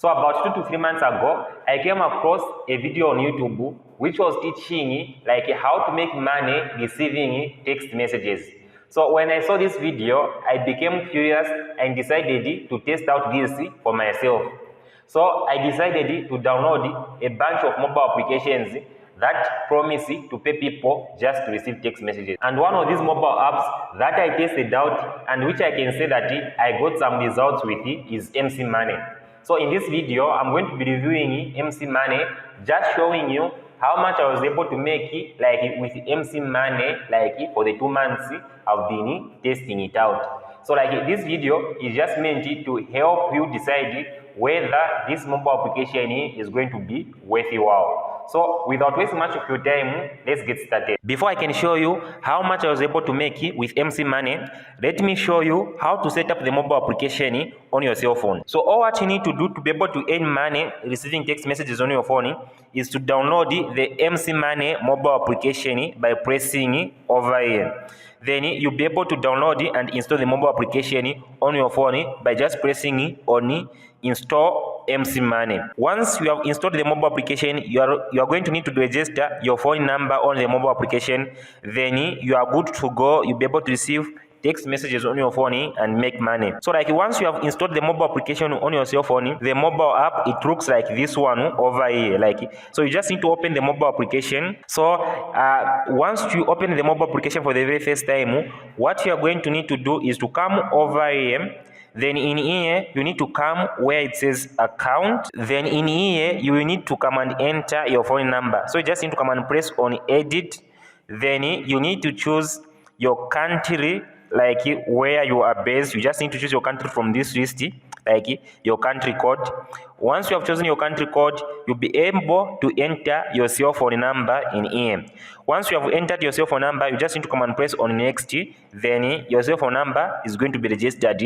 So about 2 to 3 months ago, I came across a video on YouTube which was teaching like how to make money receiving text messages. So when I saw this video, I became curious and decided to test out this for myself. So I decided to download a bunch of mobile applications that promise to pay people just to receive text messages. And one of these mobile apps that I tested out and which I can say that I got some results with is MCMoney. So in this video, I'm going to be reviewing MCMoney, just showing you how much I was able to make like with MCMoney like for the 2 months I've been testing it out. So like this video is just meant to help you decide whether this mobile application is going to be worth your while. So without wasting much of your time, let's get started. Before I can show you how much I was able to make with MCMoney, let me show you how to set up the mobile application on your cell phone. So all what you need to do to be able to earn money receiving text messages on your phone is to download the MCMoney mobile application by pressing over here. Then you'll be able to download and install the mobile application on your phone by just pressing on install MCMoney. Once you have installed the mobile application, you are going to need to register your phone number on the mobile application. Then you are good to go. You'll be able to receive text messages on your phone and make money. So like once you have installed the mobile application on your cell phone, the mobile app, it looks like this one over here. Like, so you just need to open the mobile application. So once you open the mobile application for the very first time, what you are going to need to do is to come over here. Then in here, you need to come where it says account. Then in here, you will need to come and enter your phone number. So you just need to come and press on edit. Then you need to choose your country, like where you are based. You just need to choose your country from this list, like your country code. Once you have chosen your country code, you'll be able to enter your cell phone number in here. Once you have entered your cell phone number, you just need to come and press on next. Then your cell phone number is going to be registered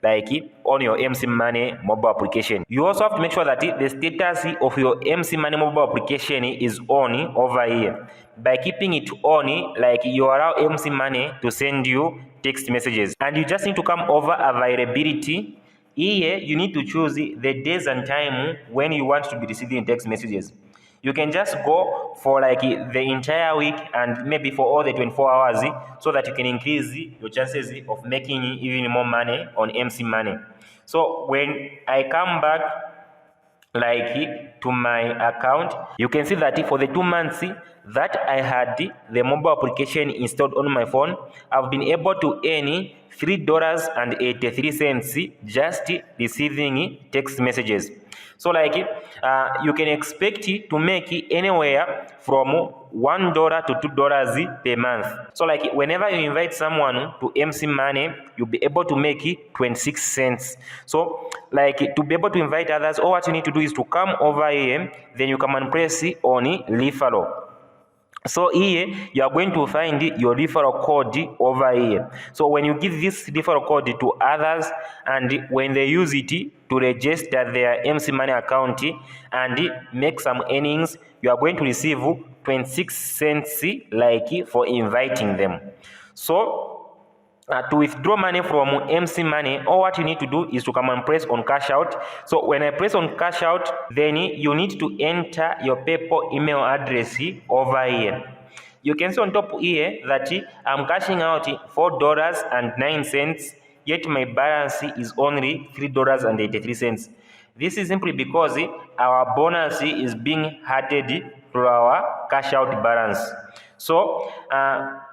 like on your MCMoney mobile application. You also have to make sure that the status of your MCMoney mobile application is on over here. By keeping it on, like you allow MCMoney to send you text messages. And you just need to come over availability. Here you need to choose the days and time when you want to be receiving text messages. You can just go for like the entire week and maybe for all the 24 hours so that you can increase your chances of making even more money on MCMoney. So when I come back like to my account, you can see that for the 2 months that I had the mobile application installed on my phone, I've been able to earn $3.83 just receiving text messages. So like you can expect to make anywhere from $1 to $2 per month. So like whenever you invite someone to MCMoney, you'll be able to make 26 cents. So like to be able to invite others, all what you need to do is to come over here, then you come and press on referral. So here you are going to find your referral code over here. So when you give this referral code to others and when they use it to register their MCMoney account and make some earnings, you are going to receive 26 cents like for inviting them. So to withdraw money from MCMoney, all what you need to do is to come and press on cash out. So when I press on cash out, then you need to enter your PayPal email address over here. You can see on top here that I'm cashing out $4.09, yet my balance is only $3.83. This is simply because our bonus is being added to our cash out balance. So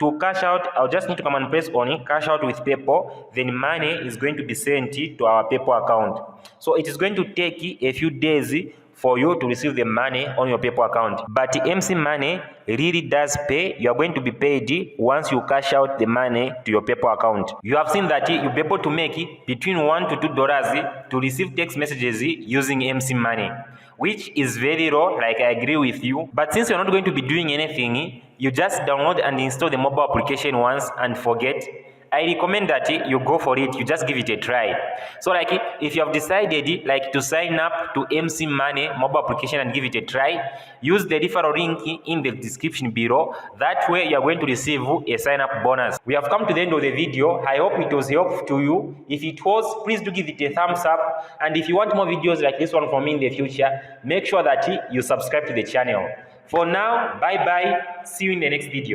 to cash out, I'll just need to come and press on cash out with PayPal. Then money is going to be sent to our PayPal account. So it is going to take a few days for you to receive the money on your PayPal account. But MCMoney really does pay. You are going to be paid once you cash out the money to your PayPal account. You have seen that you'll be able to make between $1 to $2 to receive text messages using MCMoney, which is very low, like I agree with you. But since you're not going to be doing anything, you just download and install the mobile application once and forget. I recommend that you go for it. You just give it a try. So like if you have decided like to sign up to MCMoney mobile application and give it a try, use the referral link in the description below. That way you are going to receive a sign up bonus. We have come to the end of the video. I hope it was helpful to you. If it was, please do give it a thumbs up. And if you want more videos like this one from me in the future, make sure that you subscribe to the channel. For now, bye bye. See you in the next video.